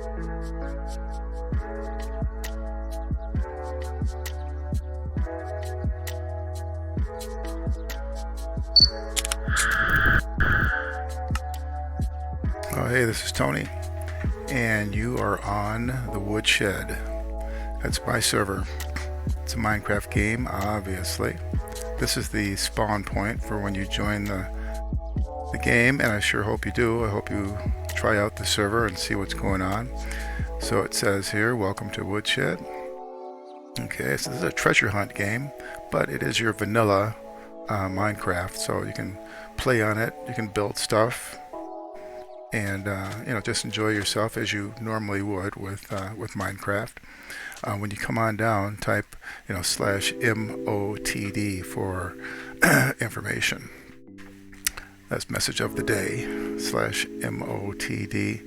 Oh, hey, this is Tony, and you are on the Woodshed. That's my server. It's a Minecraft game, obviously. This is the spawn point for when you join the game, and I sure hope you do. I hope you try out the server and see what's going on. So it says here, welcome to Woodshed. Okay, so this is a treasure hunt game, but it is your vanilla Minecraft, so you can play on it, you can build stuff, and just enjoy yourself as you normally would with Minecraft. When you come on down, type /MOTD for information. That's message of the day /MOTD.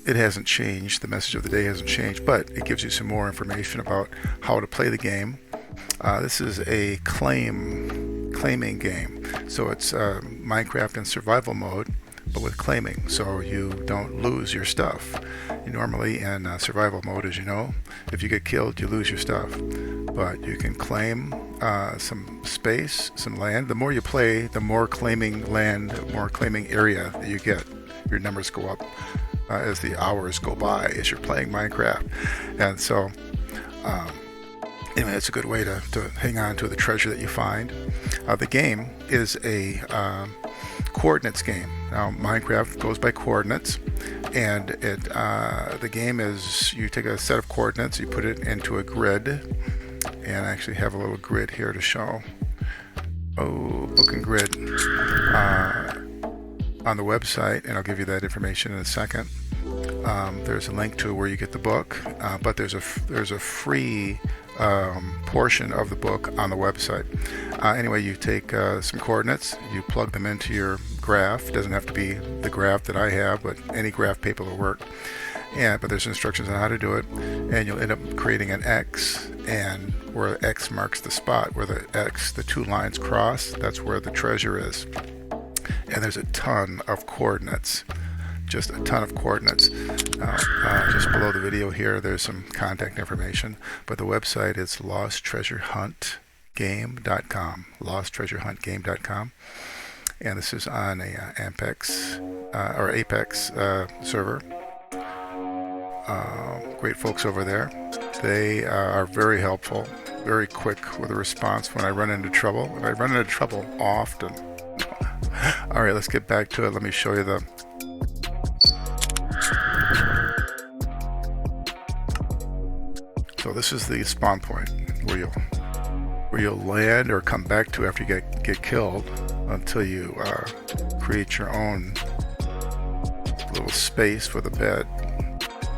It hasn't changed. The message of the day hasn't changed, but it gives you some more information about how to play the game. This is a claiming game, so it's Minecraft in survival mode, but with claiming, so you don't lose your stuff. You normally in survival mode, as you know, if you get killed, you lose your stuff, but you can claim some space, some land. The more you play, the more claiming land, more claiming area that you get. Your numbers go up as the hours go by as you're playing Minecraft, and so anyway, it's a good way to hang on to the treasure that you find. The game is a coordinates game. Now, Minecraft goes by coordinates, and the game is, you take a set of coordinates, you put it into a grid, and I actually have a little grid here to show. Book and grid on the website, and I'll give you that information in a second. There's a link to where you get the book, but there's a free portion of the book on the website. Anyway, you take some coordinates, you plug them into your graph. It doesn't have to be the graph that I have, but any graph paper will work. But there's instructions on how to do it, and you'll end up creating an X, and where X marks the spot where the two lines cross, that's where the treasure is. And there's a ton of coordinates. Just a ton of coordinates. Just below the video here, there's some contact information, but the website is losttreasurehuntgame.com. losttreasurehuntgame.com, and this is on a Apex server. Great folks over there. They are very helpful, very quick with a response when I run into trouble, and I run into trouble often. All right, let's get back to it. Let me show you the. So this is the spawn point where you'll land or come back to after you get killed, until you create your own little space for the bed,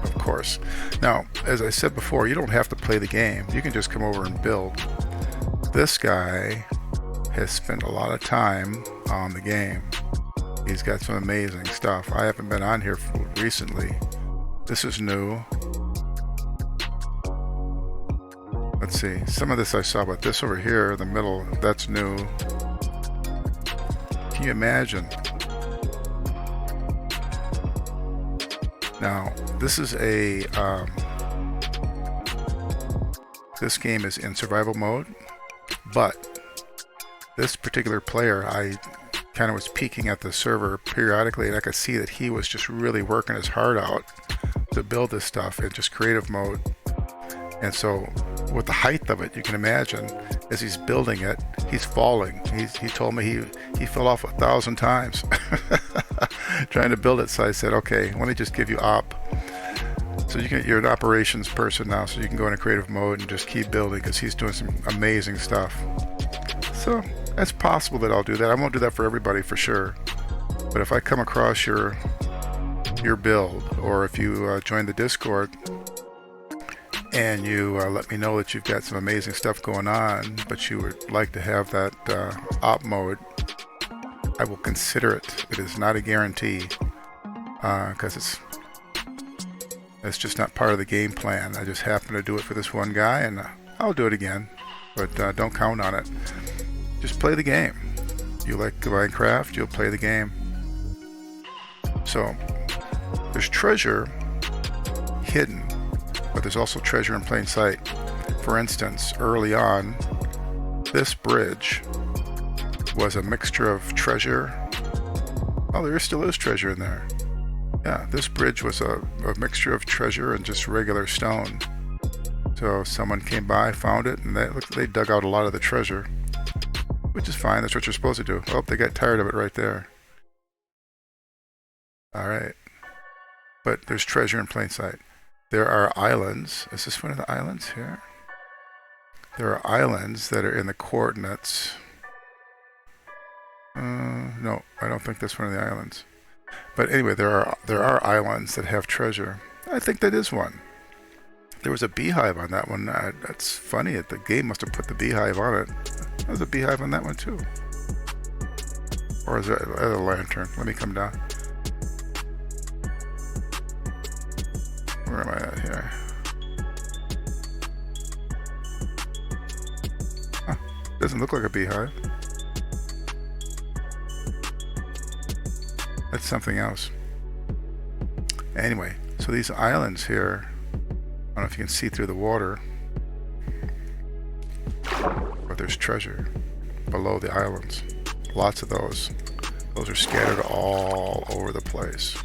of course. Now, as I said before, you don't have to play the game. You can just come over and build. This guy has spent a lot of time on the game. He's got some amazing stuff. I haven't been on here recently. This is new. Let's see, some of this I saw, but this over here in the middle, that's new. Can you imagine? Now, this is this game is in survival mode, but this particular player, I kind of was peeking at the server periodically, and I could see that he was just really working his heart out to build this stuff in just creative mode. And so with the height of it, you can imagine, as he's building it, he's falling. He told me he fell off 1,000 times trying to build it. So I said, okay, let me just give you op. So you're an operations person now, so you can go into creative mode and just keep building, because he's doing some amazing stuff. So it's possible that I'll do that. I won't do that for everybody for sure. But if I come across your build, or if you join the Discord, and you let me know that you've got some amazing stuff going on, but you would like to have that op mode, I will consider it. It is not a guarantee, because it's just not part of the game plan. I just happen to do it for this one guy, and I'll do it again, but don't count on it. Just play the game. You like Minecraft, you'll play the game. So there's treasure hidden, but there's also treasure in plain sight. For instance, early on, this bridge was a mixture of treasure. Oh, there still is treasure in there. Yeah, this bridge was a mixture of treasure and just regular stone. So someone came by, found it, and they dug out a lot of the treasure, which is fine. That's what you're supposed to do. Oh, they got tired of it right there. All right. But there's treasure in plain sight. There are islands. Is this one of the islands here? There are islands that are in the coordinates. No, I don't think that's one of the islands. But anyway, there are islands that have treasure. I think that is one. There was a beehive on that one. That's funny. The game must have put the beehive on it. There's a beehive on that one too. Or is that a lantern? Let me come down. Where am I at here? Huh. Doesn't look like a beehive. That's something else. Anyway, so these islands here, I don't know if you can see through the water, but there's treasure below the islands. Lots of those. Those are scattered all over the place.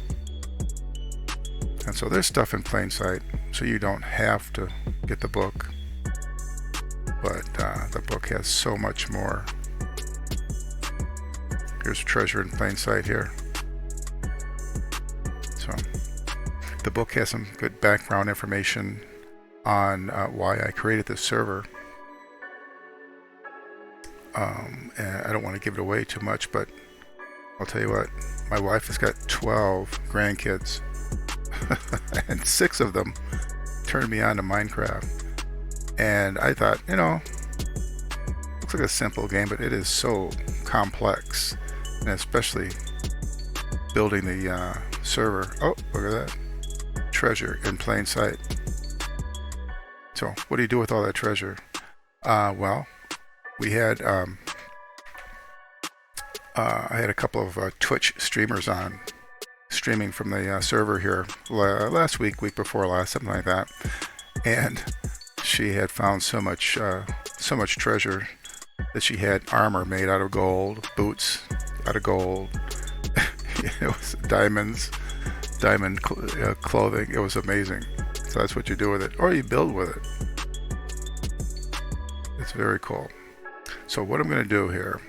And so there's stuff in plain sight, so you don't have to get the book. But the book has so much more. Here's treasure in plain sight here. So the book has some good background information on why I created this server. And I don't want to give it away too much, but I'll tell you what, my wife has got 12 grandkids, and 6 of them turned me on to Minecraft. And I thought, looks like a simple game, but it is so complex, and especially building the server. Oh, look at that. Treasure in plain sight. So what do you do with all that treasure? Well, we had I had a couple of Twitch streamers on, streaming from the server here last week before last, something like that, and she had found so much treasure that she had armor made out of gold, boots out of gold. It was diamond clothing. It was amazing. So that's what you do with it, or you build with it. It's very cool. So what I'm going to do here,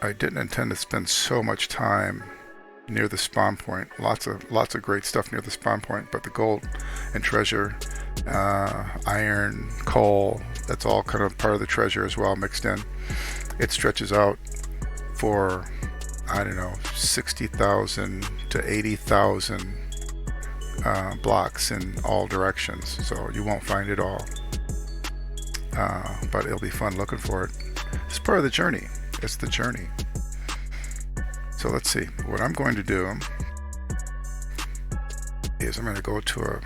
I didn't intend to spend so much time near the spawn point. Lots of great stuff near the spawn point, but the gold and treasure, iron, coal, that's all kind of part of the treasure as well, mixed in. It stretches out for, I don't know, 60,000 to 80,000 blocks in all directions, so you won't find it all. But it'll be fun looking for it. It's part of the journey. It's the journey. So let's see. What I'm going to do is I'm going to go to a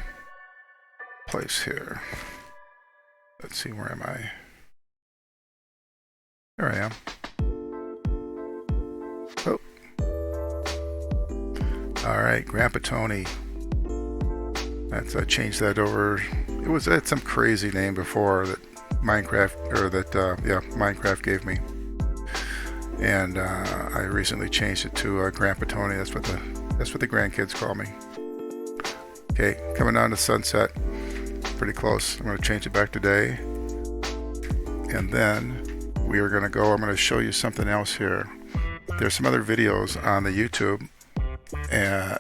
place here. Let's see, where am I? There I am. Oh. Alright, GranpaTony. I changed that over. It had some crazy name before that Minecraft gave me, and I recently changed it to GranpaTony. That's what the grandkids call me. Okay, coming down to sunset, pretty close. I'm going to change it back today, and then I'm going to show you something else here. There's some other videos on the YouTube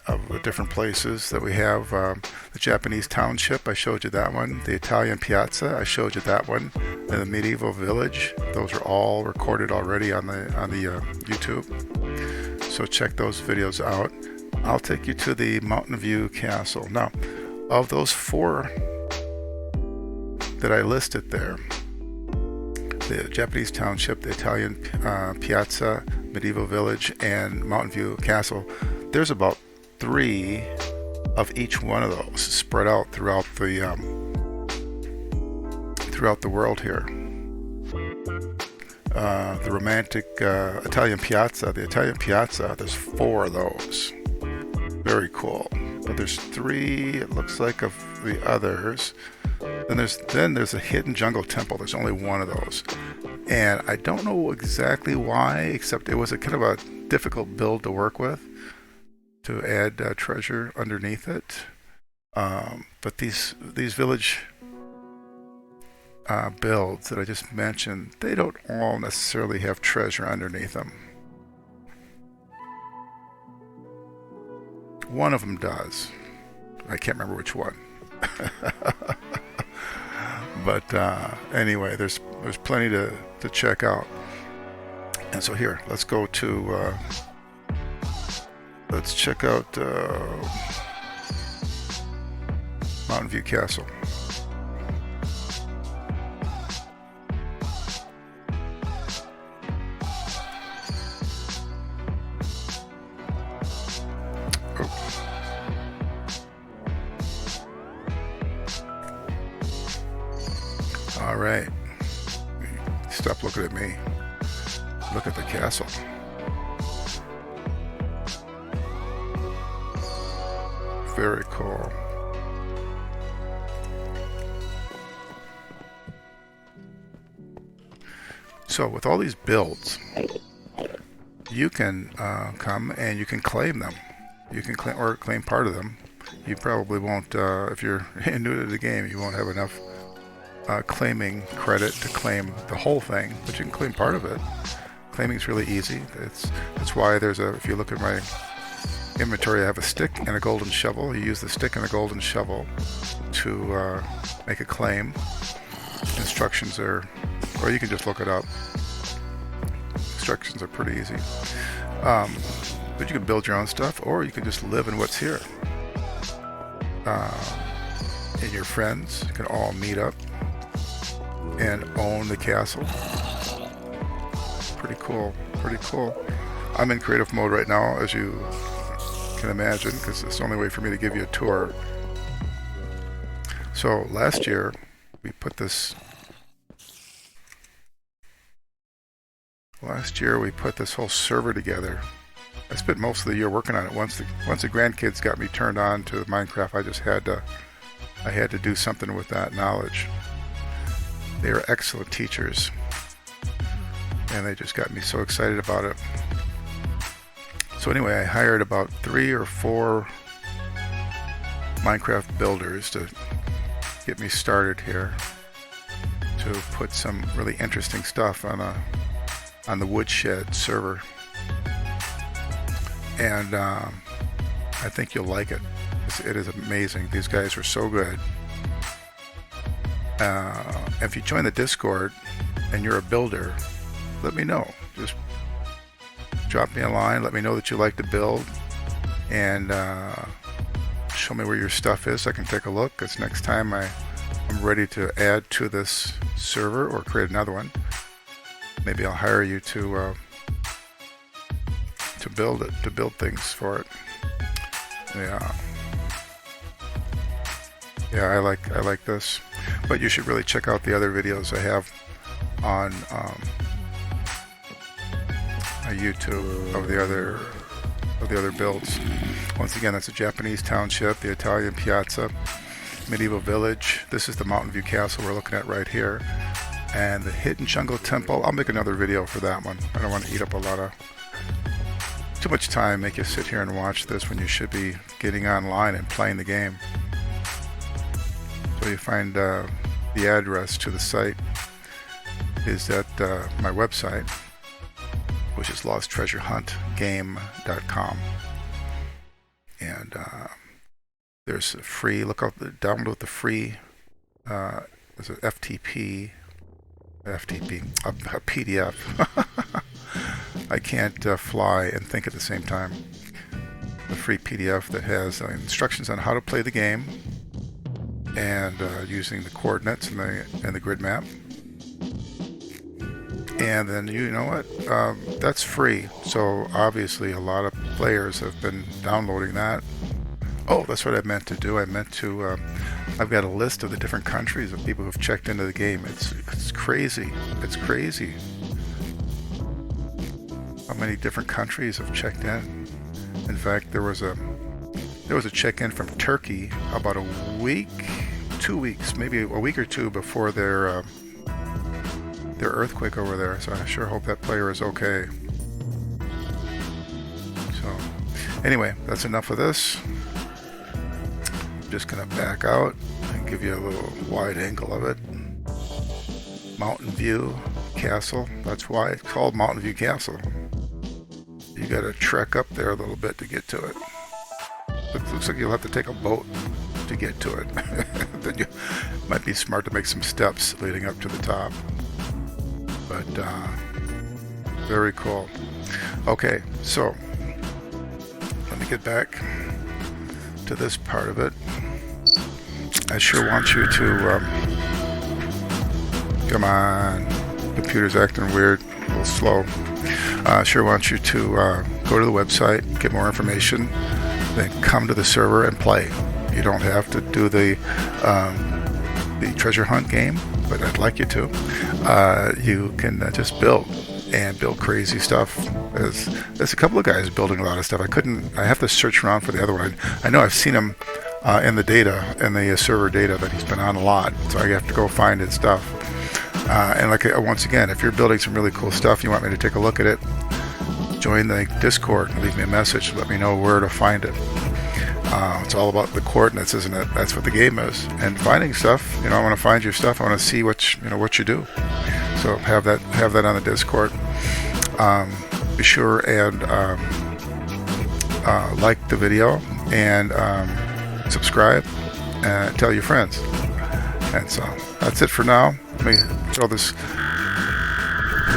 of the different places that we have. The Japanese township, I showed you that one. The Italian piazza, I showed you that one. And the medieval village, those are all recorded already on the YouTube. So check those videos out. I'll take you to the Mountain View Castle. Now, of those 4 that I listed there, the Japanese township, the Italian piazza, medieval village, and Mountain View Castle, there's about 3 of each one of those spread out throughout the world here. The romantic Italian piazza, there's 4 of those. Very cool. But there's 3, it looks like, of the others. Then there's a hidden jungle temple. There's only 1 of those. And I don't know exactly why, except it was a kind of a difficult build to work with, to add treasure underneath it. But these village builds that I just mentioned, they don't all necessarily have treasure underneath them. One of them does. I can't remember which one. But anyway, there's plenty to check out. And so here, let's go to let's check out Mountain View Castle. All right. Stop looking at me. Look at the castle. Very cool. So with all these builds, you can come and you can claim them. You can claim part of them. You probably won't, if you're new to the game, you won't have enough claiming credit to claim the whole thing, but you can claim part of it. Claiming is really easy. That's why if you look at my inventory, I have a stick and a golden shovel. You use the stick and the golden shovel to make a claim. Instructions are, or you can just look it up. Instructions are pretty easy. But you can build your own stuff, or you can just live in what's here. And your friends can all meet up and own the castle. Pretty cool, pretty cool. I'm in creative mode right now, as you can imagine, because it's the only way for me to give you a tour. So last year we put this whole server together. I spent most of the year working on it. Once the grandkids got me turned on to Minecraft, I had to do something with that knowledge. They are excellent teachers, and they just got me so excited about it. So anyway, I hired about 3 or 4 Minecraft builders to get me started here, to put some really interesting stuff on the Woodshed server. And I think you'll like it. It is amazing. These guys are so good. If you join the Discord and you're a builder, let me know. Just drop me a line. Let me know that you like to build, and show me where your stuff is so I can take a look. Because next time I'm ready to add to this server or create another one, maybe I'll hire you to build it, to build things for it. Yeah, I like this. But you should really check out the other videos I have on YouTube of the other builds. Once again, that's a Japanese township, the Italian piazza, medieval village. This is the Mountain View Castle we're looking at right here, and the hidden jungle temple. I'll make another video for that one. I don't want to eat up too much time, make you sit here and watch this when you should be getting online and playing the game. So you find the address to the site is at my website, which is losttreasurehuntgame.com. And there's a free, download the free, there's a a PDF. I can't fly and think at the same time. The free PDF that has instructions on how to play the game, and using the coordinates and the grid map. And then, you know what, that's free, so obviously a lot of players have been downloading that. Oh, that's what I meant to do. I meant to I've got a list of the different countries of people who've checked into the game. It's crazy. It's crazy how many different countries have checked in. In fact, there was a there was a check-in from Turkey about a week, 2 weeks, maybe a week or two before their earthquake over there. So I sure hope that player is okay. So anyway, that's enough of this. I'm just gonna back out and give you a little wide angle of it. Mountain View Castle. That's why it's called Mountain View Castle. You gotta trek up there a little bit to get to it. It looks like you'll have to take a boat to get to it. Then you might be smart to make some steps leading up to the top. But very cool. Okay, so let me get back to this part of it. I sure want you to come on, computer's acting weird, a little slow. I sure want you to go to the website, get more information, then come to the server and play. You don't have to do the treasure hunt game, but I'd like you to. You can just build and build crazy stuff. There's a couple of guys building a lot of stuff. I have to search around for the other one. I know I've seen him in the data, in the server data, that he's been on a lot, so I have to go find his stuff. And like once again, if you're building some really cool stuff, you want me to take a look at it, join the Discord and leave me a message. Let me know where to find it. It's all about the coordinates, isn't it? That's what the game is. And finding stuff. I want to find your stuff. I want to see what you do. So have that on the Discord. Be sure and like the video and subscribe and tell your friends. And so that's it for now. Let me throw the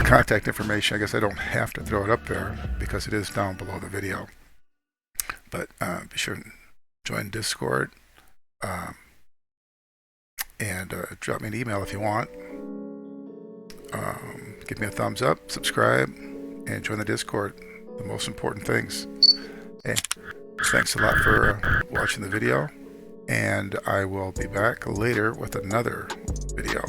contact information. I guess I don't have to throw it up there because it is down below the video. But be sure to join Discord and drop me an email if you want. Give me a thumbs up, subscribe, and join the Discord. The most important things. Hey, thanks a lot for watching the video, and I will be back later with another video.